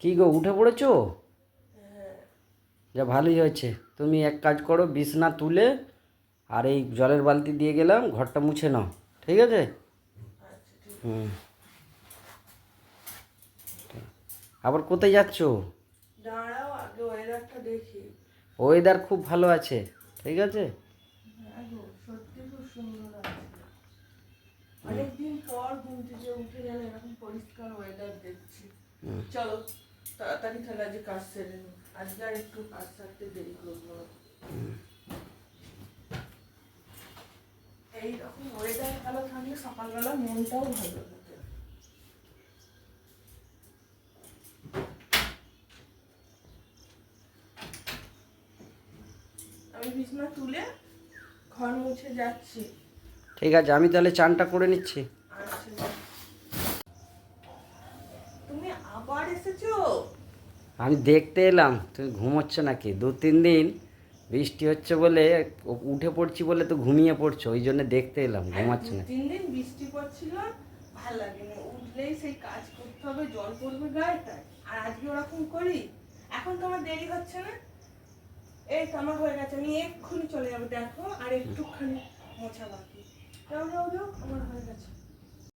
কি গো, উঠে পড়েছো? যা ভালোই হয়েছে। তুমি এক কাজ করো, বিছনা তুলে আর এই জলের বালতি দিয়ে গেলাম, ঘরটা মুছে নাও, ঠিক আছে? হুম। আবার কোথায় যাচ্ছো? দাঁড়াও, আগে ওয়েদারটা দেখি। ওয়েদার খুব ভালো আছে, ঠিক আছে। হ্যাঁ গো, সত্যি খুব সুন্দর আছে। অনেকদিন পর ঘুম থেকে উঠে গেলে এরকম পরিষ্কার ওয়েদার দেখছি। চলো তাড়াতাড়ি তাহলে আজকে কাজ সেরে নি। আজকে আর একটু কাজ সারতে দেরি করবো না। এইরকম ওয়েদার ভালো থাকলে সকালবেলা মনটাও ভালো থাকে। আমি বিছানা তুলে ঘর মুছে যাচ্ছি। ঠিক আছে, আমি তাহলে চানটা করে নিচ্ছি। আচ্ছা, তুমি আবার এসেছো? আমি দেখতে এলাম তুমি ঘুমোচ্ছ নাকি। 2-3 দিন বৃষ্টি হচ্ছে বলে উঠে পড়ছি বলে তো ঘুমিয়ে পড়ছো, ওই জন্য দেখতে এলাম ঘুমাচ্ছ না। 2-3 দিন বৃষ্টি পড়ছিল, ভাল লাগেনি। উঠলেই সেই কাজ করতে হবে, জল পড়বে গায়ে, তাই আর আজকে ওরকম করি। এখন তো আমার দেরি হচ্ছে না। এই তো আমার হয়ে গেছে, আমি এক্ষুনি চলে যাবো। দেখো আর একটুখানি মোছা বাকি। যাও যাও যাও, আমার হয়ে গেছে।